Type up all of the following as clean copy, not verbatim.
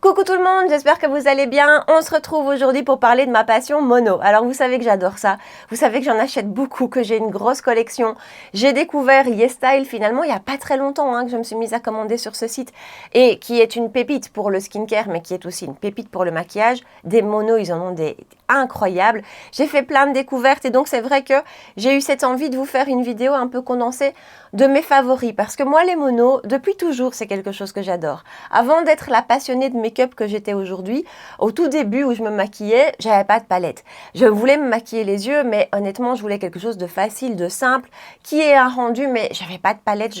Coucou tout le monde, j'espère que vous allez bien. On se retrouve aujourd'hui pour parler de ma passion mono. Alors vous savez que j'adore ça, vous savez que j'en achète beaucoup, que j'ai une grosse collection. J'ai découvert YesStyle finalement il n'y a pas très longtemps que je me suis mise à commander sur ce site et qui est une pépite pour le skincare mais qui est aussi une pépite pour le maquillage. Des monos, ils en ont des incroyables. J'ai fait plein de découvertes et donc c'est vrai que j'ai eu cette envie de vous faire une vidéo un peu condensée de mes favoris parce que moi les monos, depuis toujours c'est quelque chose que j'adore. Avant d'être la passionnée de make-up que j'étais aujourd'hui, au tout début où je me maquillais, j'avais pas de palette. Je voulais me maquiller les yeux, mais honnêtement, je voulais quelque chose de facile, de simple, qui ait un rendu, mais j'avais pas de palette.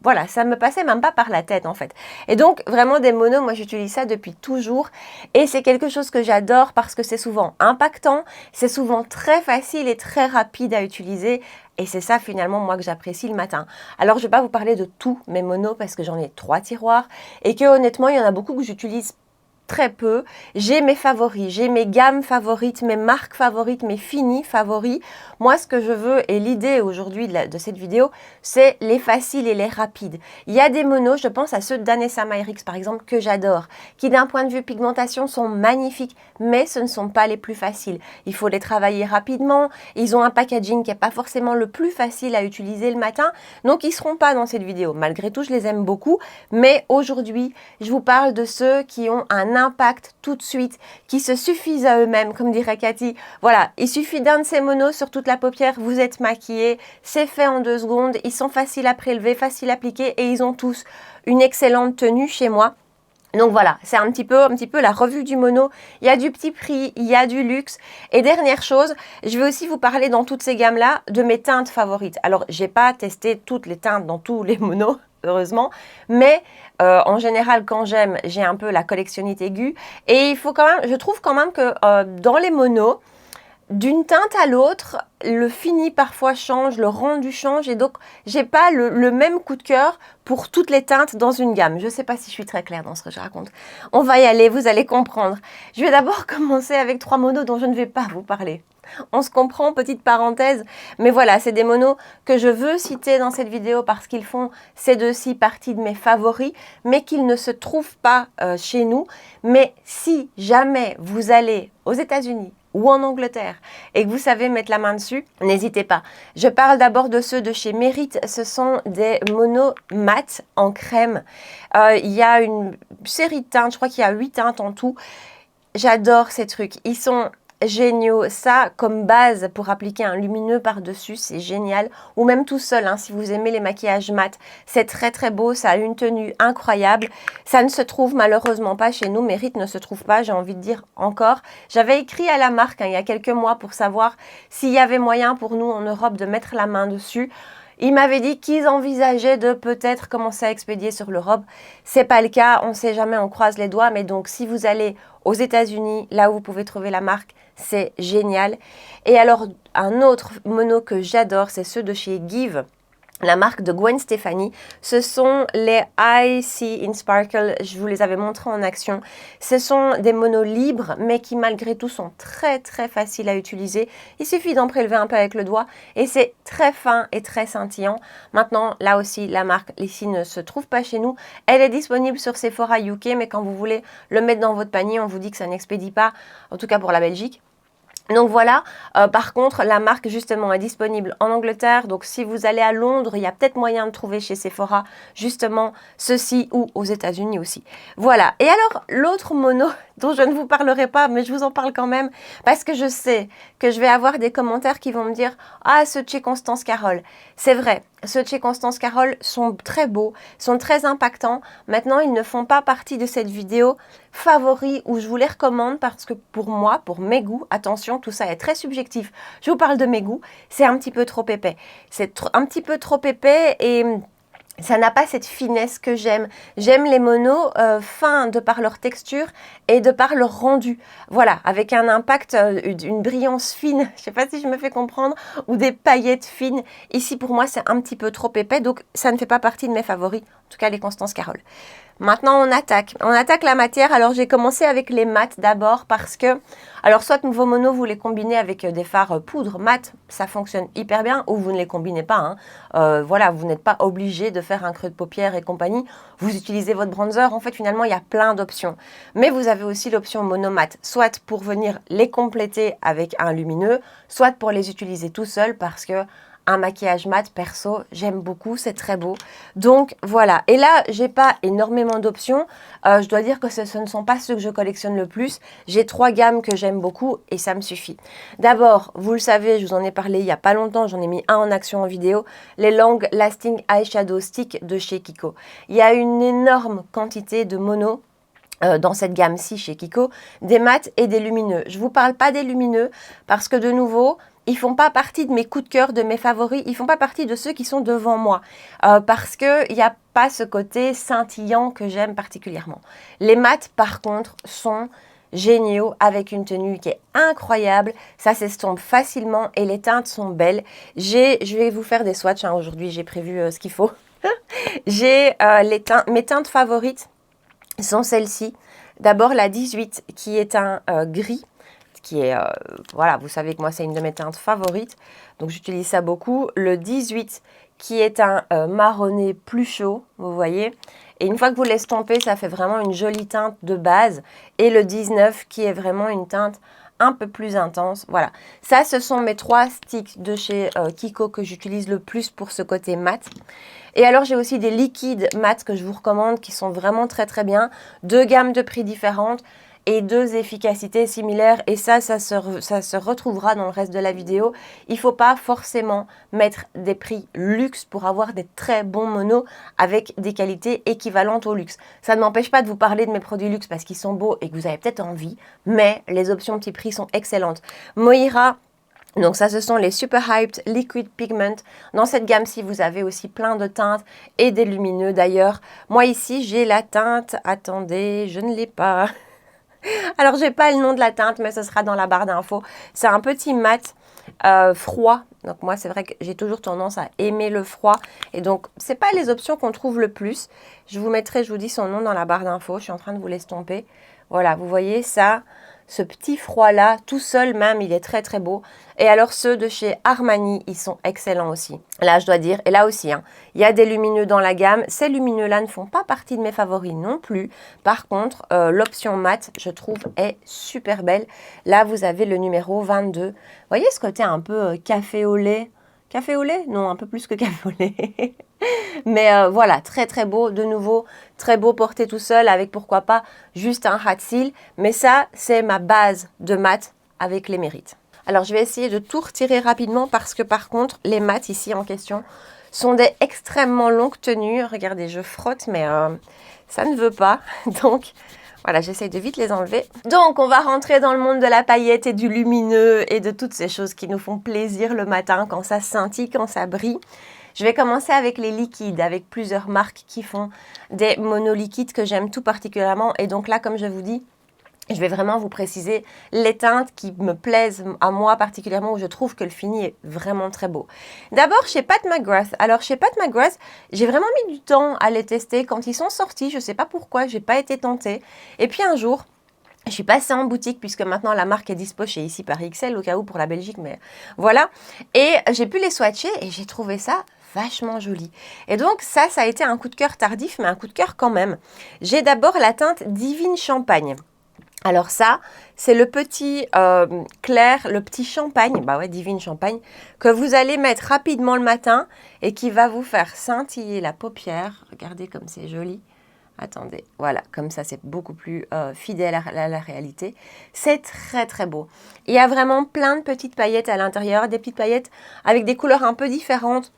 Voilà, ça me passait même pas par la tête en fait. Et donc vraiment des monos, moi j'utilise ça depuis toujours, et c'est quelque chose que j'adore parce que c'est souvent impactant, c'est souvent très facile et très rapide à utiliser. Et c'est ça finalement moi que j'apprécie le matin. Alors je ne vais pas vous parler de tous mes monos parce que j'en ai 3 tiroirs et que honnêtement il y en a beaucoup que j'utilise très peu. J'ai mes favoris, j'ai mes gammes favorites, mes marques favorites, mes finis favoris. Moi, ce que je veux et l'idée aujourd'hui de cette vidéo, c'est les faciles et les rapides. Il y a des monos, je pense à ceux d'Anessa Myrix par exemple, que j'adore, qui d'un point de vue pigmentation sont magnifiques, mais ce ne sont pas les plus faciles. Il faut les travailler rapidement, ils ont un packaging qui n'est pas forcément le plus facile à utiliser le matin, donc ils ne seront pas dans cette vidéo. Malgré tout, je les aime beaucoup, mais aujourd'hui, je vous parle de ceux qui ont un impact tout de suite, qui se suffisent à eux-mêmes, comme dirait Cathy. Voilà, il suffit d'un de ces monos sur toute la paupière, vous êtes maquillé, c'est fait en 2 secondes, ils sont faciles à prélever, faciles à appliquer et ils ont tous une excellente tenue chez moi. Donc voilà, c'est un petit peu la revue du mono. Il y a du petit prix, il y a du luxe. Et dernière chose, je vais aussi vous parler dans toutes ces gammes-là de mes teintes favorites. Alors, j'ai pas testé toutes les teintes dans tous les monos, heureusement, mais en général, quand j'aime, j'ai un peu la collectionnite aiguë. Et il faut quand même, je trouve quand même que dans les monos, d'une teinte à l'autre, le fini parfois change, le rendu change et donc j'ai pas le même coup de cœur pour toutes les teintes dans une gamme. Je sais pas si je suis très claire dans ce que je raconte. On va y aller, vous allez comprendre. Je vais d'abord commencer avec 3 monos dont je ne vais pas vous parler. On se comprend, petite parenthèse, mais voilà, c'est des monos que je veux citer dans cette vidéo parce qu'ils font ces 2-ci partie de mes favoris, mais qu'ils ne se trouvent pas chez nous. Mais si jamais vous allez aux États-Unis, ou en Angleterre, et que vous savez mettre la main dessus, n'hésitez pas. Je parle d'abord de ceux de chez Merit. Ce sont des monos mat en crème. Il y a une série de teintes, je crois qu'il y a 8 teintes en tout. J'adore ces trucs. Ils sont géniaux. Ça, comme base pour appliquer un lumineux par-dessus, c'est génial. Ou même tout seul, si vous aimez les maquillages mat, c'est très très beau. Ça a une tenue incroyable. Ça ne se trouve malheureusement pas chez nous. Merit ne se trouve pas, j'ai envie de dire encore. J'avais écrit à la marque il y a quelques mois pour savoir s'il y avait moyen pour nous en Europe de mettre la main dessus. Ils m'avaient dit qu'ils envisageaient de peut-être commencer à expédier sur l'Europe. C'est pas le cas, on ne sait jamais, on croise les doigts. Mais donc, si vous allez aux États-Unis, là où vous pouvez trouver la marque, c'est génial. Et alors, un autre mono que j'adore, c'est ceux de chez Give, la marque de Gwen Stefani. Ce sont les I See in Sparkle, je vous les avais montrés en action. Ce sont des monos libres, mais qui malgré tout sont très très faciles à utiliser. Il suffit d'en prélever un peu avec le doigt et c'est très fin et très scintillant. Maintenant, là aussi, la marque ici ne se trouve pas chez nous. Elle est disponible sur Sephora UK, mais quand vous voulez le mettre dans votre panier, on vous dit que ça n'expédie pas, en tout cas pour la Belgique. Donc voilà, par contre, la marque justement est disponible en Angleterre. Donc si vous allez à Londres, il y a peut-être moyen de trouver chez Sephora justement ceci ou aux États-Unis aussi. Voilà. Et alors, l'autre mono dont je ne vous parlerai pas, mais je vous en parle quand même parce que je sais que je vais avoir des commentaires qui vont me dire « Ah, ceux de chez Constance Carole ». C'est vrai, ceux de chez Constance Carole sont très beaux, sont très impactants. Maintenant, ils ne font pas partie de cette vidéo favoris où je vous les recommande parce que pour moi, pour mes goûts, attention, tout ça est très subjectif. Je vous parle de mes goûts, c'est un petit peu trop épais. C'est un petit peu trop épais et ça n'a pas cette finesse que j'aime. J'aime les monos fins de par leur texture et de par leur rendu. Voilà, avec un impact, une brillance fine, je ne sais pas si je me fais comprendre, ou des paillettes fines. Ici, pour moi, c'est un petit peu trop épais, donc ça ne fait pas partie de mes favoris. tout cas les Constance Carole. Maintenant, on attaque. On attaque la matière. Alors, j'ai commencé avec les mats d'abord parce que, alors, soit vos monos, vous les combinez avec des fards poudre mat, ça fonctionne hyper bien, ou vous ne les combinez pas. Hein. Voilà, vous n'êtes pas obligé de faire un creux de paupière et compagnie. Vous utilisez votre bronzer. En fait, finalement, il y a plein d'options. Mais vous avez aussi l'option monomat, soit pour venir les compléter avec un lumineux, soit pour les utiliser tout seul parce que un maquillage mat, perso, j'aime beaucoup, c'est très beau. Donc, voilà. Et là, j'ai pas énormément d'options. Je dois dire que ce ne sont pas ceux que je collectionne le plus. J'ai 3 gammes que j'aime beaucoup et ça me suffit. D'abord, vous le savez, je vous en ai parlé il y a pas longtemps, j'en ai mis un en action en vidéo, les Long Lasting Eyeshadow Stick de chez Kiko. Il y a une énorme quantité de mono dans cette gamme-ci chez Kiko, des mats et des lumineux. Je ne vous parle pas des lumineux parce que de nouveau, ils ne font pas partie de mes coups de cœur, de mes favoris, ils ne font pas partie de ceux qui sont devant moi parce qu'il n'y a pas ce côté scintillant que j'aime particulièrement. Les mats, par contre, sont géniaux avec une tenue qui est incroyable, ça s'estompe facilement et les teintes sont belles. Je vais vous faire des swatchs, hein, aujourd'hui j'ai prévu ce qu'il faut. J'ai mes teintes favorites sont celles-ci. D'abord la 18 qui est un gris, qui est, voilà, vous savez que moi c'est une de mes teintes favorites, donc j'utilise ça beaucoup. Le 18 qui est un marronné plus chaud, vous voyez. Et une fois que vous l'estompez, ça fait vraiment une jolie teinte de base. Et le 19 qui est vraiment une teinte un peu plus intense. Voilà, ça ce sont mes 3 sticks de chez Kiko que j'utilise le plus pour ce côté mat. Et alors j'ai aussi des liquides mat que je vous recommande qui sont vraiment très très bien. 2 gammes de prix différentes et 2 efficacités similaires. Et ça se retrouvera dans le reste de la vidéo. Il ne faut pas forcément mettre des prix luxe pour avoir des très bons monos avec des qualités équivalentes au luxe. Ça ne m'empêche pas de vous parler de mes produits luxe parce qu'ils sont beaux et que vous avez peut-être envie. Mais les options petit prix sont excellentes. Moira. Donc ça, ce sont les Super Hyped Liquid Pigment. Dans cette gamme-ci, vous avez aussi plein de teintes et des lumineux d'ailleurs. Moi ici, j'ai la teinte, attendez, je ne l'ai pas. Alors, j'ai pas le nom de la teinte, mais ce sera dans la barre d'infos. C'est un petit mat froid. Donc moi, c'est vrai que j'ai toujours tendance à aimer le froid. Et donc, c'est pas les options qu'on trouve le plus. Je vous mettrai, je vous dis son nom dans la barre d'infos. Je suis en train de vous l'estomper. Voilà, vous voyez ça, ce petit froid-là, tout seul même, il est très très beau. Et alors ceux de chez Armani, ils sont excellents aussi. Là, je dois dire, et là aussi, hein, il y a des lumineux dans la gamme. Ces lumineux-là ne font pas partie de mes favoris non plus. Par contre, l'option mat, je trouve, est super belle. Là, vous avez le numéro 22. Vous voyez ce côté un peu café au lait? Café au lait? Non, un peu plus que café au lait. Mais voilà, très très beau, de nouveau, très beau porté tout seul avec pourquoi pas juste un rat seal. Mais ça, c'est ma base de mat avec les mérites. Alors, je vais essayer de tout retirer rapidement parce que par contre, les mats ici en question sont des extrêmement longues tenues. Regardez, je frotte, mais ça ne veut pas. Donc, voilà, j'essaye de vite les enlever. Donc, on va rentrer dans le monde de la paillette et du lumineux et de toutes ces choses qui nous font plaisir le matin quand ça scintille, quand ça brille. Je vais commencer avec les liquides, avec plusieurs marques qui font des monoliquides que j'aime tout particulièrement. Et donc là, comme je vous dis, je vais vraiment vous préciser les teintes qui me plaisent à moi particulièrement, où je trouve que le fini est vraiment très beau. D'abord, chez Pat McGrath. Alors, chez Pat McGrath, j'ai vraiment mis du temps à les tester. Quand ils sont sortis, je ne sais pas pourquoi, je n'ai pas été tentée. Et puis un jour, je suis passée en boutique puisque maintenant la marque est dispo chez Ici Paris XL au cas où pour la Belgique, mais voilà. Et j'ai pu les swatcher et j'ai trouvé ça vachement joli. Et donc ça a été un coup de cœur tardif, mais un coup de cœur quand même. J'ai d'abord la teinte Divine Champagne. Alors ça, c'est le petit clair, le petit champagne, bah ouais, Divine Champagne, que vous allez mettre rapidement le matin et qui va vous faire scintiller la paupière. Regardez comme c'est joli. Attendez, voilà, comme ça c'est beaucoup plus fidèle à la réalité. C'est très très beau. Il y a vraiment plein de petites paillettes à l'intérieur, des petites paillettes avec des couleurs un peu différentes,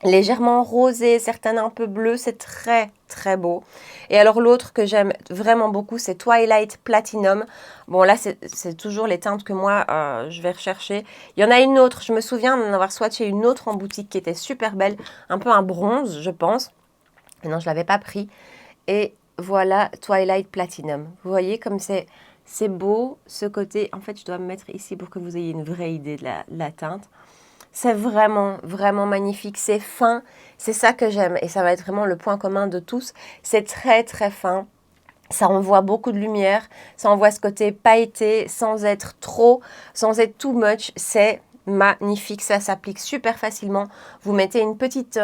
légèrement rosées, certaines un peu bleues, c'est très très beau. Et alors l'autre que j'aime vraiment beaucoup, c'est Twilight Platinum. Bon là c'est toujours les teintes que moi je vais rechercher. Il y en a une autre, je me souviens d'en avoir swatché une autre en boutique qui était super belle, un peu un bronze je pense. Mais non, je ne l'avais pas pris. Et voilà Twilight Platinum. Vous voyez comme c'est beau ce côté. En fait, je dois me mettre ici pour que vous ayez une vraie idée de la teinte. C'est vraiment, vraiment magnifique. C'est fin, c'est ça que j'aime. Et ça va être vraiment le point commun de tous. C'est très, très fin. Ça envoie beaucoup de lumière. Ça envoie ce côté pailleté sans être trop, sans être too much. C'est magnifique. Ça s'applique super facilement. Vous mettez une petite,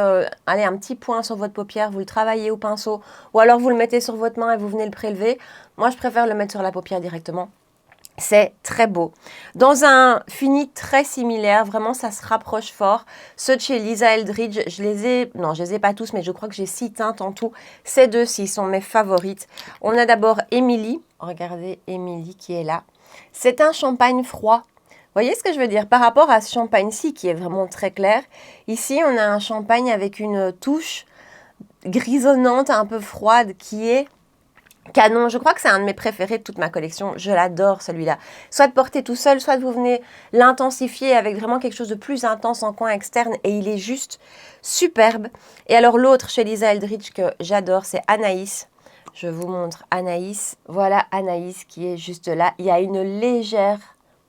allez, un petit point sur votre paupière. Vous le travaillez au pinceau. Ou alors vous le mettez sur votre main et vous venez le prélever. Moi, je préfère le mettre sur la paupière directement. C'est très beau. Dans un fini très similaire, vraiment ça se rapproche fort. Ceux de chez Lisa Eldridge, je les ai pas tous, mais je crois que j'ai 6 teintes en tout. Ces deux-ci sont mes favorites. On a d'abord Emily. Regardez Emily qui est là. C'est un champagne froid. Vous voyez ce que je veux dire? Par rapport à ce champagne-ci qui est vraiment très clair, ici on a un champagne avec une touche grisonnante, un peu froide qui est canon. Je crois que c'est un de mes préférés de toute ma collection. Je l'adore celui-là. Soit de porter tout seul, soit de vous venez l'intensifier avec vraiment quelque chose de plus intense en coin externe et il est juste superbe. Et alors l'autre chez Lisa Eldridge que j'adore, c'est Anaïs. Je vous montre Anaïs. Voilà Anaïs qui est juste là. Il y a une légère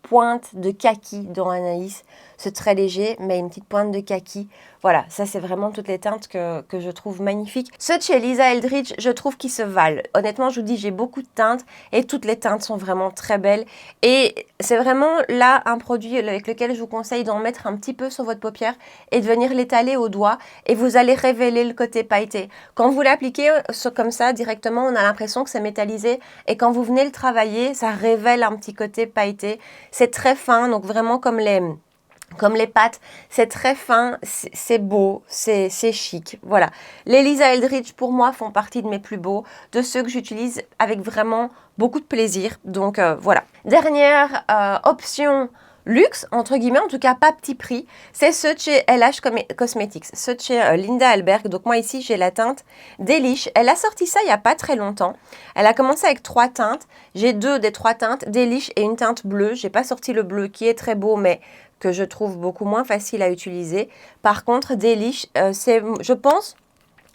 pointe de kaki dans Anaïs. C'est très léger, mais une petite pointe de kaki. Voilà, ça c'est vraiment toutes les teintes que je trouve magnifiques. Ceux de chez Lisa Eldridge, je trouve qu'ils se valent. Honnêtement, je vous dis, j'ai beaucoup de teintes et toutes les teintes sont vraiment très belles. Et c'est vraiment là un produit avec lequel je vous conseille d'en mettre un petit peu sur votre paupière et de venir l'étaler au doigt et vous allez révéler le côté pailleté. Quand vous l'appliquez comme ça directement, on a l'impression que c'est métallisé et quand vous venez le travailler, ça révèle un petit côté pailleté. C'est très fin, donc vraiment comme les pâtes, c'est très fin, c'est beau, c'est chic. Voilà. Les Lisa Eldridge, pour moi, font partie de mes plus beaux, de ceux que j'utilise avec vraiment beaucoup de plaisir. Donc, voilà. Dernière option luxe, entre guillemets, en tout cas pas petit prix, c'est ceux de chez LH Cosmetics, ceux de chez Linda Alberg. Donc moi ici, j'ai la teinte Delish. Elle a sorti ça il n'y a pas très longtemps. Elle a commencé avec 3 teintes. J'ai 2 des 3 teintes, Delish et une teinte bleue. J'ai pas sorti le bleu qui est très beau, mais que je trouve beaucoup moins facile à utiliser. Par contre, Delish, c'est, je pense,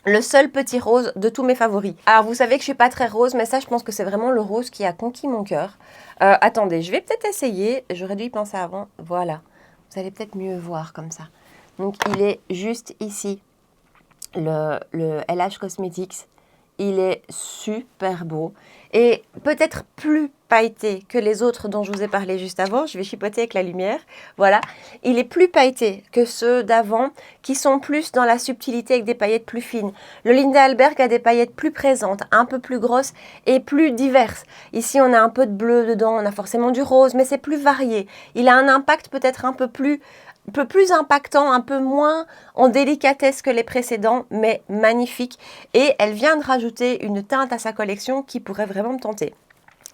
le seul petit rose de tous mes favoris. Alors, vous savez que je suis pas très rose, mais ça, je pense que c'est vraiment le rose qui a conquis mon cœur. Attendez, je vais peut-être essayer. J'aurais dû y penser avant. Voilà. Vous allez peut-être mieux voir comme ça. Donc, il est juste ici, le LH Cosmetics. Il est super beau et peut-être plus pailleté que les autres dont je vous ai parlé juste avant. Je vais chipoter avec la lumière. Voilà. Il est plus pailleté que ceux d'avant qui sont plus dans la subtilité avec des paillettes plus fines. Le Linda Alberg a des paillettes plus présentes, un peu plus grosses et plus diverses. Ici, on a un peu de bleu dedans, on a forcément du rose, mais c'est plus varié. Il a un impact peut-être un peu plus impactant, un peu moins en délicatesse que les précédents, mais magnifique. Et elle vient de rajouter une teinte à sa collection qui pourrait vraiment me tenter.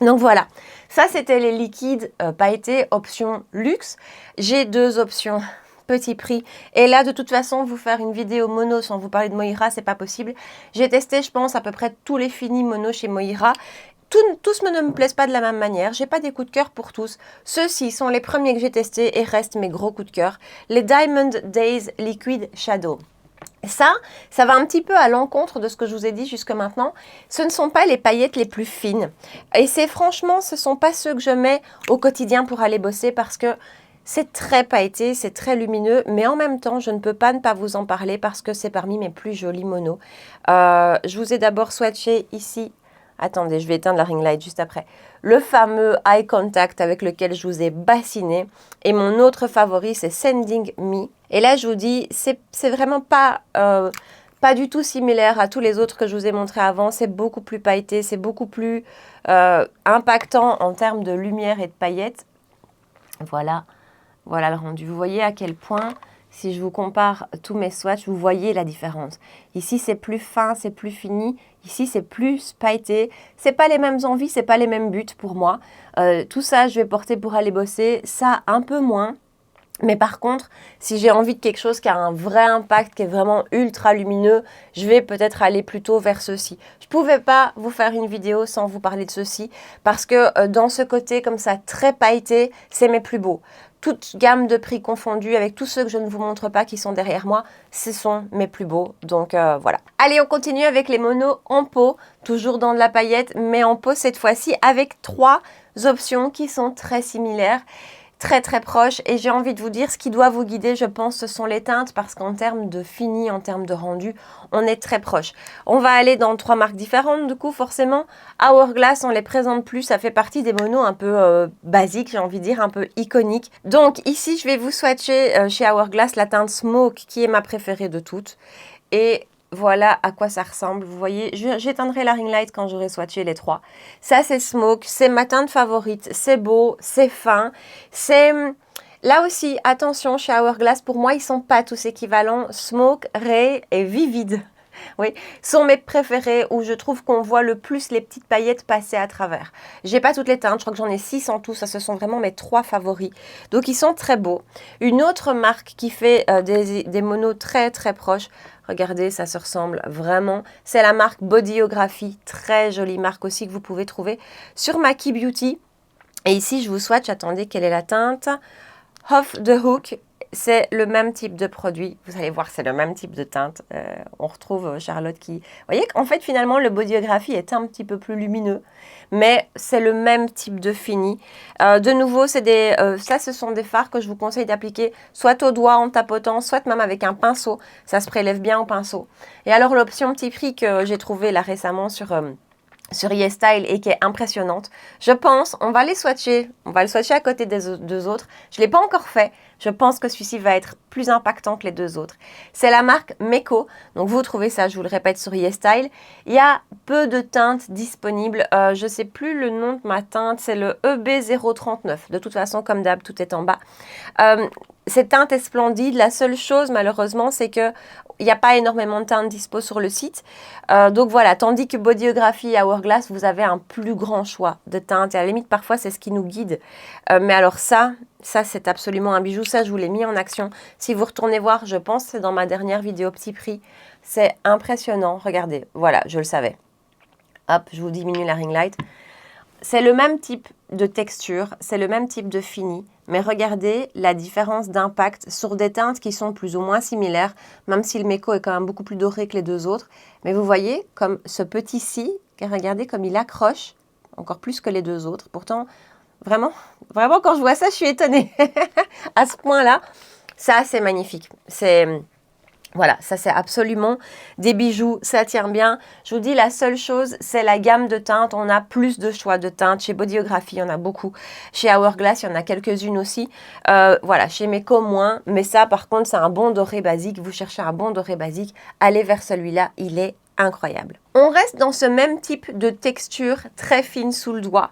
Donc voilà, ça c'était les liquides pailletés option luxe. J'ai 2 options petit prix. Et là, de toute façon, vous faire une vidéo mono sans vous parler de Moira, c'est pas possible. J'ai testé, je pense, à peu près tous les finis mono chez Moira. Tous ne me plaisent pas de la même manière. J'ai pas des coups de cœur pour tous. Ceux-ci sont les premiers que j'ai testés et restent mes gros coups de cœur. Les Diamond Days Liquid Shadow. Ça va un petit peu à l'encontre de ce que je vous ai dit jusque maintenant. Ce ne sont pas les paillettes les plus fines. Et franchement, ce ne sont pas ceux que je mets au quotidien pour aller bosser parce que c'est très pailleté, c'est très lumineux, mais en même temps, je ne peux pas ne pas vous en parler parce que c'est parmi mes plus jolis monos. Je vous ai d'abord swatché ici. Attendez, je vais éteindre la ring light juste après. Le fameux Eye Contact avec lequel je vous ai bassiné. Et mon autre favori, c'est Sending Me. Et là, je vous dis, c'est vraiment pas du tout similaire à tous les autres que je vous ai montrés avant. C'est beaucoup plus pailleté, c'est beaucoup plus impactant en termes de lumière et de paillettes. Voilà le rendu. Vous voyez à quel point, si je vous compare tous mes swatchs, vous voyez la différence. Ici, c'est plus fin, c'est plus fini. Ici, c'est plus pailleté. C'est pas les mêmes envies, c'est pas les mêmes buts pour moi. Tout ça, je vais porter pour aller bosser. Ça, un peu moins. Mais par contre, si j'ai envie de quelque chose qui a un vrai impact, qui est vraiment ultra lumineux, je vais peut-être aller plutôt vers ceci. Je ne pouvais pas vous faire une vidéo sans vous parler de ceci, parce que dans ce côté comme ça, très pailleté, c'est mes plus beaux. Toute gamme de prix confondue, avec tous ceux que je ne vous montre pas qui sont derrière moi, ce sont mes plus beaux. Donc voilà. Allez, on continue avec les monos en peau, toujours dans de la paillette, mais en peau cette fois-ci, avec 3 options qui sont très similaires. très très proche et j'ai envie de vous dire ce qui doit vous guider, je pense, ce sont les teintes parce qu'en termes de fini, en termes de rendu, on est très proche. On va aller dans 3 marques différentes du coup forcément. Hourglass, on les présente plus, ça fait partie des monos un peu basiques, j'ai envie de dire, un peu iconiques. Donc ici, je vais vous swatcher chez Hourglass la teinte Smoke qui est ma préférée de toutes. Et voilà à quoi ça ressemble. Vous voyez, j'éteindrai la ring light quand j'aurai swatché les 3. Ça, c'est Smoke. C'est ma teinte favorite. C'est beau, c'est fin. C'est... Là aussi, attention, chez Hourglass, pour moi, ils sont pas tous équivalents. Smoke, Ray et Vivid. Oui, sont mes préférés où je trouve qu'on voit le plus les petites paillettes passer à travers. J'ai pas toutes les teintes, je crois que j'en ai 6 en tout, ça ce sont vraiment mes 3 favoris. Donc ils sont très beaux. Une autre marque qui fait des monos très très proches, regardez, ça se ressemble vraiment, c'est la marque Bodyography, très jolie marque aussi que vous pouvez trouver sur Maki Beauty. Et ici je vous swatch, attendez, quelle est la teinte? Off the Hook. C'est le même type de produit. Vous allez voir, c'est le même type de teinte. On retrouve Charlotte qui... Vous voyez qu'en fait, finalement, le Bodyography est un petit peu plus lumineux. Mais c'est le même type de fini. De nouveau, ça, ce sont des fards que je vous conseille d'appliquer soit au doigt en tapotant, soit même avec un pinceau. Ça se prélève bien au pinceau. Et alors, l'option petit prix que j'ai trouvée là récemment sur YesStyle et qui est impressionnante. Je pense, on va le swatcher à côté des 2 autres. Je ne l'ai pas encore fait. Je pense que celui-ci va être plus impactant que les 2 autres. C'est la marque Meko. Donc vous trouvez ça, je vous le répète, sur YesStyle. Il y a peu de teintes disponibles. Je ne sais plus le nom de ma teinte. C'est le EB039. De toute façon, comme d'hab, tout est en bas. Cette teinte est splendide. La seule chose, malheureusement, c'est que il n'y a pas énormément de teintes dispo sur le site. Donc voilà, tandis que Bodyography et Hourglass, vous avez un plus grand choix de teintes. Et à la limite, parfois, c'est ce qui nous guide. Mais alors ça c'est absolument un bijou. Ça, je vous l'ai mis en action. Si vous retournez voir, je pense que c'est dans ma dernière vidéo petit prix. C'est impressionnant. Regardez, voilà, je le savais. Hop, je vous diminue la ring light. C'est le même type de texture, c'est le même type de fini, mais regardez la différence d'impact sur des teintes qui sont plus ou moins similaires, même si le Meko est quand même beaucoup plus doré que les 2 autres. Mais vous voyez, comme ce petit-ci, regardez comme il accroche, encore plus que les 2 autres. Pourtant, vraiment, quand je vois ça, je suis étonnée. À ce point-là, ça, c'est magnifique. Voilà, ça c'est absolument des bijoux, ça tient bien. Je vous dis, la seule chose, c'est la gamme de teintes. On a plus de choix de teintes. Chez Bodyography, il y en a beaucoup. Chez Hourglass, il y en a quelques-unes aussi. Voilà, chez Meko, moins. Mais ça, par contre, c'est un bon doré basique. Vous cherchez un bon doré basique, allez vers celui-là, il est incroyable. On reste dans ce même type de texture très fine sous le doigt.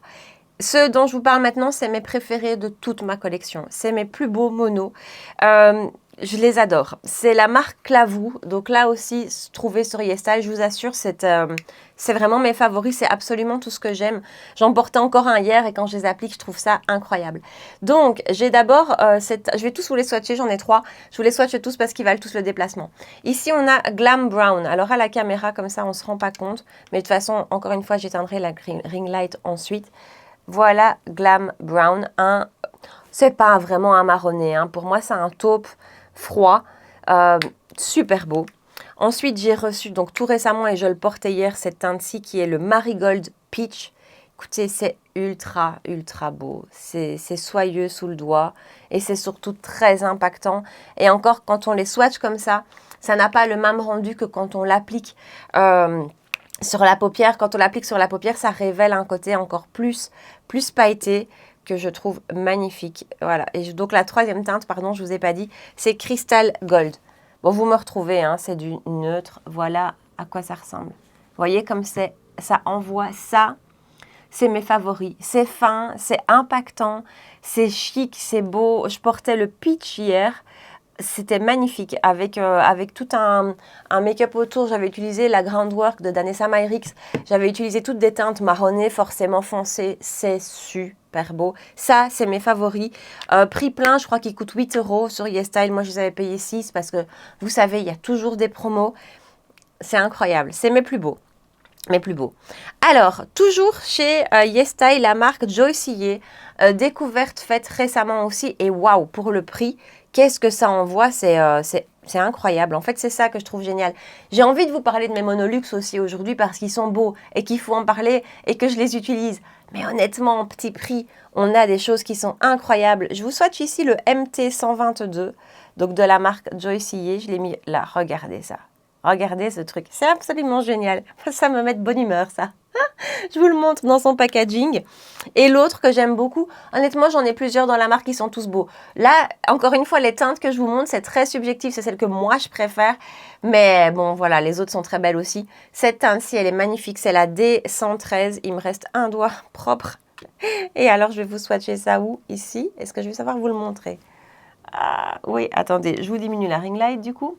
Ceux dont je vous parle maintenant, c'est mes préférés de toute ma collection. C'est mes plus beaux monos. Je les adore. C'est la marque Clavou. Donc là aussi, trouvé sur YesStyle, je vous assure, c'est vraiment mes favoris. C'est absolument tout ce que j'aime. J'en portais encore un hier et quand je les applique, je trouve ça incroyable. Donc, j'ai d'abord, je vais tous vous les swatcher, j'en ai 3. Je vous les swatche tous parce qu'ils valent tous le déplacement. Ici, on a Glam Brown. Alors à la caméra, comme ça, on ne se rend pas compte. Mais de toute façon, encore une fois, j'éteindrai la ring light ensuite. Voilà Glam Brown. C'est pas vraiment un marronné. Hein. Pour moi, c'est un taupe froid, super beau. Ensuite, j'ai reçu donc tout récemment et je le portais hier cette teinte-ci qui est le Marigold Peach. Écoutez, c'est ultra beau. C'est soyeux sous le doigt et c'est surtout très impactant. Et encore, quand on les swatch comme ça n'a pas le même rendu que quand on l'applique sur la paupière. Quand on l'applique sur la paupière, ça révèle un côté encore plus pailleté, que je trouve magnifique. Voilà. Et donc la 3e teinte, pardon, je vous ai pas dit, c'est Crystal Gold. Bon, vous me retrouvez, hein, c'est du neutre. Voilà à quoi ça ressemble. Vous voyez comme ça envoie ça. C'est mes favoris. C'est fin, c'est impactant, c'est chic, c'est beau. Je portais le peach hier. C'était magnifique, avec tout un make-up autour. J'avais utilisé la Groundwork de Danessa Myricks. J'avais utilisé toutes des teintes marronnées, forcément foncées. C'est super beau. Ça, c'est mes favoris. Prix plein, je crois qu'il coûte 8 € sur YesStyle. Moi, je les avais payés 6 parce que, vous savez, il y a toujours des promos. C'est incroyable. C'est mes plus beaux. Alors, toujours chez YesStyle, la marque Joycier, découverte faite récemment aussi. Et waouh, pour le prix, qu'est-ce que ça envoie, c'est incroyable. En fait, c'est ça que je trouve génial. J'ai envie de vous parler de mes monolux aussi aujourd'hui parce qu'ils sont beaux et qu'il faut en parler et que je les utilise. Mais honnêtement, en petit prix, on a des choses qui sont incroyables. Je vous swatch ici le MT122, donc de la marque Joyce. Je l'ai mis là, regardez ça. Regardez ce truc, c'est absolument génial. Ça me met de bonne humeur, ça. Je vous le montre dans son packaging. Et l'autre que j'aime beaucoup, honnêtement, j'en ai plusieurs dans la marque qui sont tous beaux. Là, encore une fois, les teintes que je vous montre, c'est très subjectif. C'est celle que moi, je préfère. Mais bon, voilà, les autres sont très belles aussi. Cette teinte-ci, elle est magnifique. C'est la D113. Il me reste un doigt propre. Et alors, je vais vous swatcher ça où? Ici. Est-ce que je vais savoir vous le montrer? Ah, oui, attendez, je vous diminue la ring light du coup.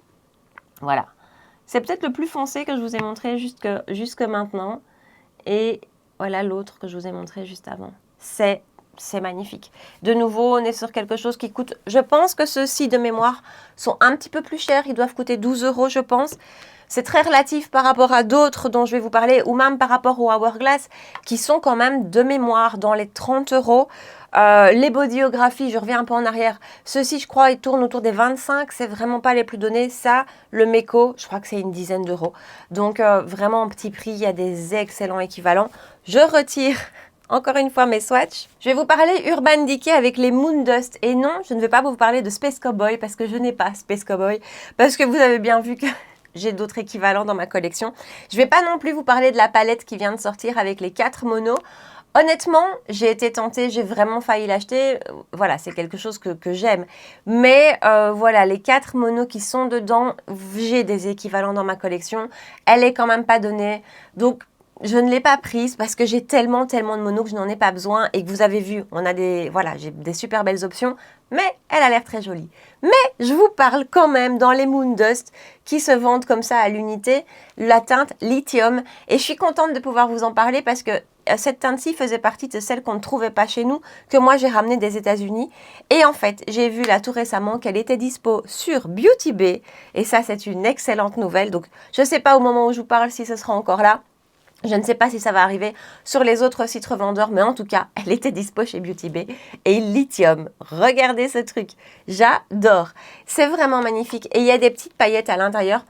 Voilà. C'est peut-être le plus foncé que je vous ai montré jusque maintenant. Et voilà l'autre que je vous ai montré juste avant. C'est magnifique. De nouveau, on est sur quelque chose qui coûte... Je pense que ceux-ci, de mémoire, sont un petit peu plus chers. Ils doivent coûter 12 €, je pense. C'est très relatif par rapport à d'autres dont je vais vous parler, ou même par rapport au Hourglass, qui sont quand même, de mémoire, dans les 30 €. Les Bodyography, je reviens un peu en arrière. Ceux-ci, je crois, ils tournent autour des 25. C'est vraiment pas les plus donnés. Ça, le Meko, je crois que c'est une dizaine d'euros. Donc, vraiment en petit prix, il y a des excellents équivalents. Je retire encore une fois mes swatchs. Je vais vous parler Urban Decay avec les Moondust. Et non, je ne vais pas vous parler de Space Cowboy parce que je n'ai pas Space Cowboy. Parce que vous avez bien vu que j'ai d'autres équivalents dans ma collection. Je ne vais pas non plus vous parler de la palette qui vient de sortir avec les 4 monos. Honnêtement, j'ai été tentée, j'ai vraiment failli l'acheter. Voilà, c'est quelque chose que j'aime. Mais voilà, les 4 monos qui sont dedans, j'ai des équivalents dans ma collection. Elle est quand même pas donnée. Donc, je ne l'ai pas prise parce que j'ai tellement de monos que je n'en ai pas besoin. Et que vous avez vu, on a j'ai des super belles options. Mais elle a l'air très jolie. Mais je vous parle quand même dans les Moondust qui se vendent comme ça à l'unité, la teinte lithium. Et je suis contente de pouvoir vous en parler parce que cette teinte-ci faisait partie de celles qu'on ne trouvait pas chez nous, que moi j'ai ramené des États-Unis. Et en fait, j'ai vu là tout récemment qu'elle était dispo sur Beauty Bay. Et ça, c'est une excellente nouvelle. Donc, je ne sais pas au moment où je vous parle si ce sera encore là. Je ne sais pas si ça va arriver sur les autres sites revendeurs, mais en tout cas, elle était dispo chez Beauty Bay. Et lithium, regardez ce truc, j'adore. C'est vraiment magnifique. Et il y a des petites paillettes à l'intérieur.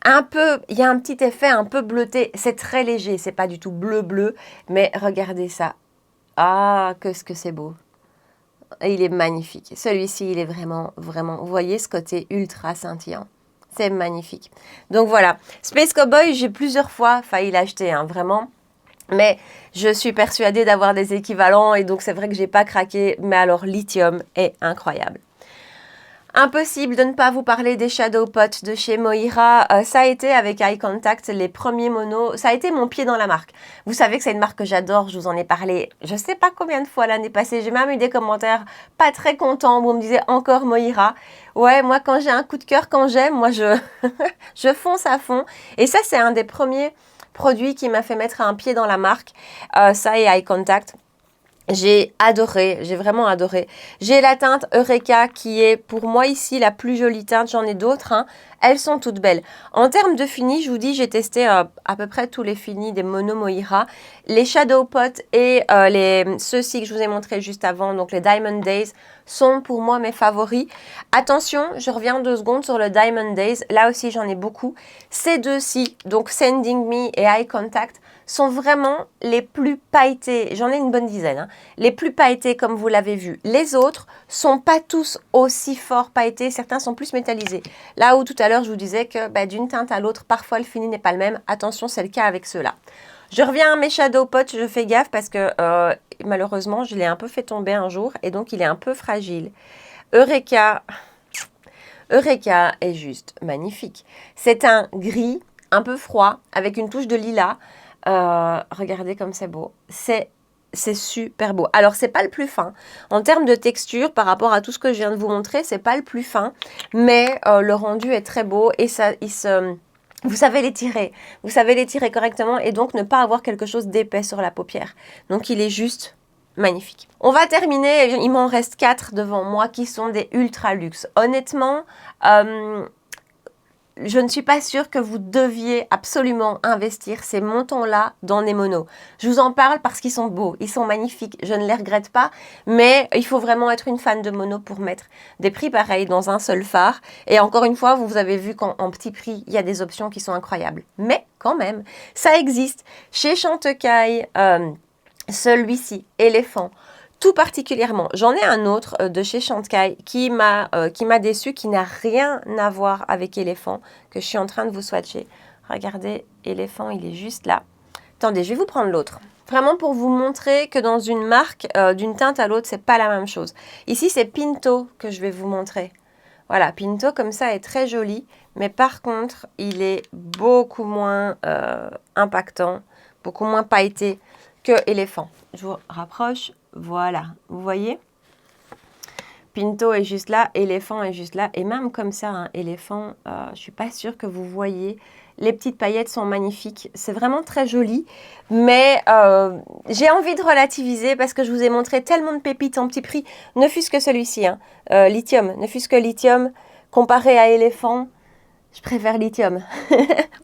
Il y a un petit effet un peu bleuté. C'est très léger, c'est pas du tout bleu, mais regardez ça. Ah, qu'est-ce que c'est beau. Et il est magnifique. Celui-ci, il est vraiment, vous voyez ce côté ultra scintillant. C'est magnifique. Donc voilà, Space Cowboy, j'ai plusieurs fois failli l'acheter, hein, vraiment. Mais je suis persuadée d'avoir des équivalents et donc c'est vrai que j'ai pas craqué. Mais alors, Lithium est incroyable. Impossible de ne pas vous parler des Shadow Pot de chez Moira. Ça a été avec Eye Contact, les premiers monos. Ça a été mon pied dans la marque. Vous savez que c'est une marque que j'adore, je vous en ai parlé je sais pas combien de fois l'année passée. J'ai même eu des commentaires pas très contents où on me disait encore Moira. Ouais, moi quand j'ai un coup de cœur, quand j'aime, moi je, je fonce à fond. Et ça, c'est un des premiers produits qui m'a fait mettre un pied dans la marque. Ça et Eye Contact. J'ai adoré, j'ai vraiment adoré. J'ai la teinte Eureka qui est pour moi ici la plus jolie teinte. J'en ai d'autres, hein. Elles sont toutes belles. En termes de fini, je vous dis, j'ai testé à peu près tous les finis des Mono Moira. Les Shadow Pot et ceux-ci que je vous ai montrés juste avant, donc les Diamond Days, sont pour moi mes favoris. Attention, je reviens 2 secondes sur le Diamond Days. Là aussi, j'en ai beaucoup. Ces deux-ci, donc Sending Me et Eye Contact, sont vraiment les plus pailletés. J'en ai une bonne dizaine. Hein. Les plus pailletés, comme vous l'avez vu. Les autres sont pas tous aussi fort pailletés. Certains sont plus métallisés. Là où tout à l'heure, je vous disais que d'une teinte à l'autre, parfois le fini n'est pas le même. Attention, c'est le cas avec ceux-là. Je reviens à mes Shadow Pot. Je fais gaffe parce que malheureusement, je l'ai un peu fait tomber un jour. Et donc, il est un peu fragile. Eureka est juste magnifique. C'est un gris un peu froid avec une touche de lilas. Regardez comme c'est beau. C'est super beau. Alors, c'est pas le plus fin. En termes de texture, par rapport à tout ce que je viens de vous montrer, c'est pas le plus fin. Mais le rendu est très beau et vous savez les tirer. Vous savez les tirer correctement et donc ne pas avoir quelque chose d'épais sur la paupière. Donc, il est juste magnifique. On va terminer. Il m'en reste 4 devant moi qui sont des ultra luxe. Honnêtement, je ne suis pas sûre que vous deviez absolument investir ces montants-là dans des monos. Je vous en parle parce qu'ils sont beaux, ils sont magnifiques, je ne les regrette pas, mais il faut vraiment être une fan de monos pour mettre des prix pareils dans un seul phare. Et encore une fois, vous avez vu qu'en petit prix, il y a des options qui sont incroyables. Mais quand même, ça existe chez Chantecaille. Celui-ci, éléphant, tout particulièrement. J'en ai un autre de chez Chantecaille qui m'a déçu, qui n'a rien à voir avec éléphant, que je suis en train de vous swatcher. Regardez, éléphant, il est juste là. Attendez, je vais vous prendre l'autre. Vraiment pour vous montrer que dans une marque, d'une teinte à l'autre, c'est pas la même chose. Ici, c'est Pinto que je vais vous montrer. Voilà, Pinto comme ça est très joli, mais par contre, il est beaucoup moins impactant, beaucoup moins pailleté que éléphant. Je vous rapproche, voilà, vous voyez? Pinto est juste là, éléphant est juste là, et même comme ça, hein, éléphant, je suis pas sûre que vous voyez. Les petites paillettes sont magnifiques, c'est vraiment très joli, mais j'ai envie de relativiser parce que je vous ai montré tellement de pépites en petit prix, ne fût-ce que celui-ci, hein, lithium, ne fût-ce que lithium, comparé à éléphant, je préfère lithium.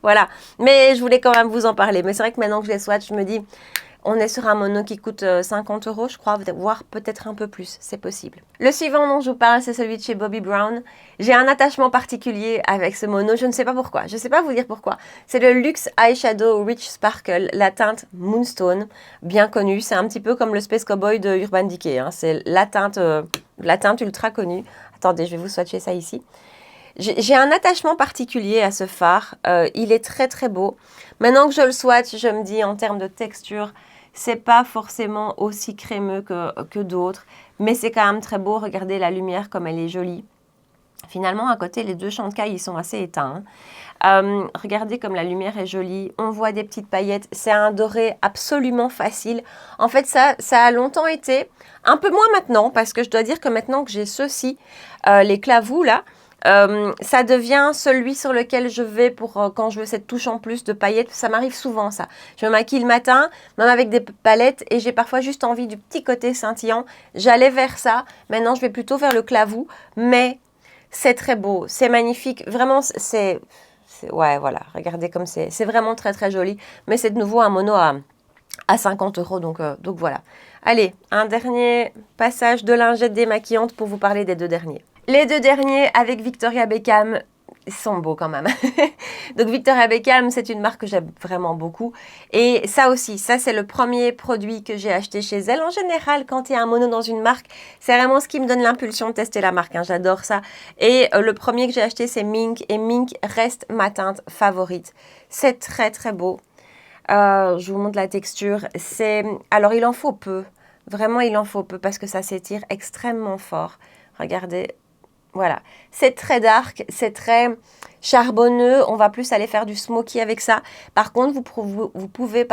Voilà, mais je voulais quand même vous en parler, mais c'est vrai que maintenant que je les swatch, je me dis, on est sur un mono qui coûte 50 €, je crois, voire peut-être un peu plus, c'est possible. Le suivant dont je vous parle, c'est celui de chez Bobbi Brown. J'ai un attachement particulier avec ce mono, je ne sais pas pourquoi, je ne sais pas vous dire pourquoi. C'est le Luxe Eyeshadow Rich Sparkle, la teinte Moonstone, bien connue. C'est un petit peu comme le Space Cowboy de Urban Decay, hein. C'est la teinte ultra connue. Attendez, je vais vous swatcher ça ici. J'ai un attachement particulier à ce fard, il est très très beau. Maintenant que je le swatch, je me dis en termes de texture, c'est pas forcément aussi crémeux que d'autres, mais c'est quand même très beau. Regardez la lumière comme elle est jolie. Finalement, à côté, les deux Chantecaille, ils sont assez éteints, hein. Regardez comme la lumière est jolie. On voit des petites paillettes. C'est un doré absolument facile. En fait, ça a longtemps été, un peu moins maintenant, parce que je dois dire que maintenant que j'ai ceux-ci, les clavous là, ça devient celui sur lequel je vais pour quand je veux cette touche en plus de paillettes. Ça m'arrive souvent ça. Je me maquille le matin, même avec des palettes, et j'ai parfois juste envie du petit côté scintillant. J'allais vers ça. Maintenant, je vais plutôt vers le clavou, mais c'est très beau, c'est magnifique. Vraiment, ouais, voilà. Regardez comme c'est vraiment très très joli. Mais c'est de nouveau un mono à 50 €, donc voilà. Allez, un dernier passage de lingette démaquillante pour vous parler des deux derniers. Les deux derniers avec Victoria Beckham sont beaux quand même. Donc Victoria Beckham, c'est une marque que j'aime vraiment beaucoup. Et ça aussi, ça c'est le premier produit que j'ai acheté chez elle. En général, quand il y a un mono dans une marque, c'est vraiment ce qui me donne l'impulsion de tester la marque, hein. J'adore ça. Et le premier que j'ai acheté, c'est Mink. Et Mink reste ma teinte favorite. C'est très très beau. Je vous montre la texture. Alors il en faut peu. Vraiment, il en faut peu parce que ça s'étire extrêmement fort. Regardez. Voilà, c'est très dark, c'est très charbonneux, on va plus aller faire du smoky avec ça. Par contre, vous pouvez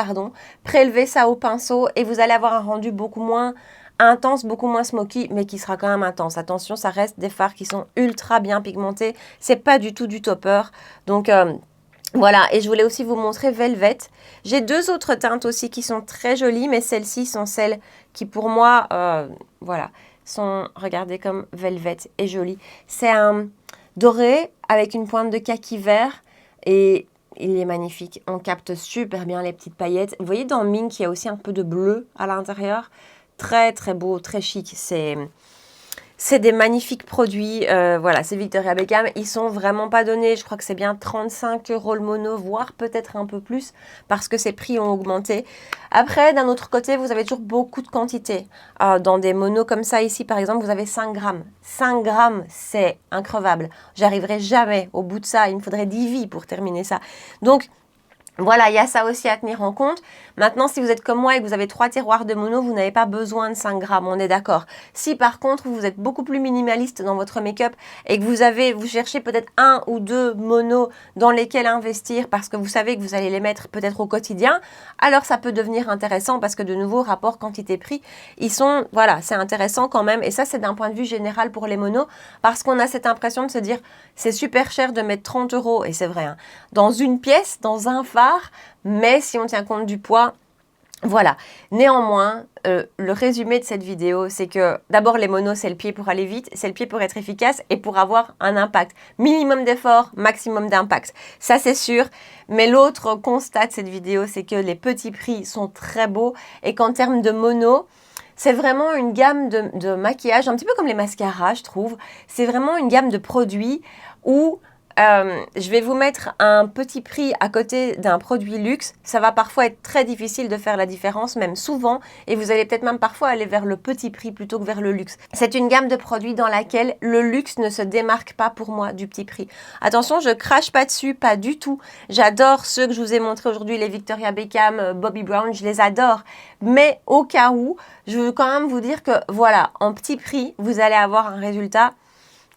prélever ça au pinceau et vous allez avoir un rendu beaucoup moins intense, beaucoup moins smoky, mais qui sera quand même intense. Attention, ça reste des fards qui sont ultra bien pigmentés, c'est pas du tout du topper. Donc voilà, et je voulais aussi vous montrer Velvet. J'ai deux autres teintes aussi qui sont très jolies, mais celles-ci sont celles qui pour moi, voilà, regardez comme Velvet est joli. C'est un doré avec une pointe de kaki vert et il est magnifique. On capte super bien les petites paillettes. Vous voyez dans Mink, il y a aussi un peu de bleu à l'intérieur. Très très beau, très chic. C'est des magnifiques produits. Voilà, c'est Victoria Beckham. Ils sont vraiment pas donnés. Je crois que c'est bien 35 € le mono, voire peut-être un peu plus, parce que ces prix ont augmenté. Après, d'un autre côté, vous avez toujours beaucoup de quantité. Dans des monos comme ça, ici, par exemple, vous avez 5 grammes. 5 grammes, c'est increvable. J'arriverai jamais au bout de ça. Il me faudrait 10 vies pour terminer ça. Donc, voilà, il y a ça aussi à tenir en compte. Maintenant, si vous êtes comme moi et que vous avez 3 tiroirs de mono, vous n'avez pas besoin de 5 grammes, on est d'accord. Si par contre, vous êtes beaucoup plus minimaliste dans votre make-up et que vous cherchez peut-être 1 ou 2 monos dans lesquels investir parce que vous savez que vous allez les mettre peut-être au quotidien, alors ça peut devenir intéressant parce que de nouveau, rapport quantité-prix, voilà, c'est intéressant quand même. Et ça, c'est d'un point de vue général pour les monos parce qu'on a cette impression de se dire, c'est super cher de mettre 30 €, et c'est vrai, hein, dans une pièce, dans un fard. Mais si on tient compte du poids, voilà. Néanmoins, le résumé de cette vidéo, c'est que d'abord les monos, c'est le pied pour aller vite, c'est le pied pour être efficace et pour avoir un impact. Minimum d'effort, maximum d'impact. Ça, c'est sûr. Mais l'autre constat de cette vidéo, c'est que les petits prix sont très beaux et qu'en termes de monos, c'est vraiment une gamme de maquillage, un petit peu comme les mascaras, je trouve. C'est vraiment une gamme de produits où je vais vous mettre un petit prix à côté d'un produit luxe. Ça va parfois être très difficile de faire la différence, même souvent, et vous allez peut-être même parfois aller vers le petit prix plutôt que vers le luxe. C'est une gamme de produits dans laquelle le luxe ne se démarque pas pour moi du petit prix. Attention, je crache pas dessus, pas du tout. J'adore ceux que je vous ai montrés aujourd'hui, les Victoria Beckham, Bobbi Brown, je les adore. Mais au cas où, je veux quand même vous dire que voilà, en petit prix, vous allez avoir un résultat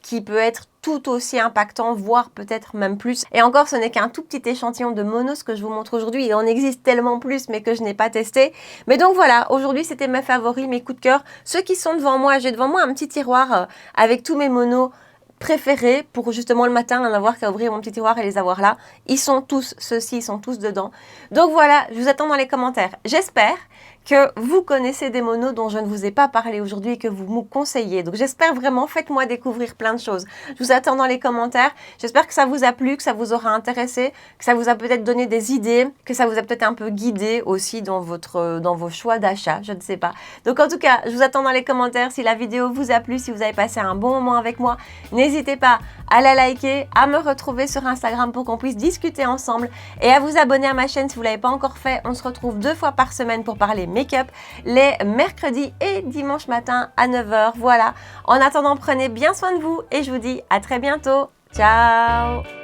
qui peut être tout aussi impactant, voire peut-être même plus. Et encore, ce n'est qu'un tout petit échantillon de mono, ce que je vous montre aujourd'hui. Il en existe tellement plus, mais que je n'ai pas testé. Mais donc voilà, aujourd'hui, c'était mes favoris, mes coups de cœur. Ceux qui sont devant moi, j'ai devant moi un petit tiroir avec tous mes monos préférés pour justement le matin n'avoir qu'à ouvrir mon petit tiroir et les avoir là. Ils sont tous, ceux-ci, ils sont tous dedans. Donc voilà, je vous attends dans les commentaires. J'espère que vous connaissez des monos dont je ne vous ai pas parlé aujourd'hui et que vous me conseillez. Donc j'espère vraiment, faites-moi découvrir plein de choses. Je vous attends dans les commentaires. J'espère que ça vous a plu, que ça vous aura intéressé, que ça vous a peut-être donné des idées, que ça vous a peut-être un peu guidé aussi dans vos choix d'achat, je ne sais pas. Donc en tout cas, je vous attends dans les commentaires. Si la vidéo vous a plu, si vous avez passé un bon moment avec moi, n'hésitez pas à la liker, à me retrouver sur Instagram pour qu'on puisse discuter ensemble et à vous abonner à ma chaîne si vous ne l'avez pas encore fait. On se retrouve 2 fois par semaine pour parler make-up, les mercredis et dimanche matin à 9 h. Voilà. En attendant, prenez bien soin de vous et je vous dis à très bientôt. Ciao!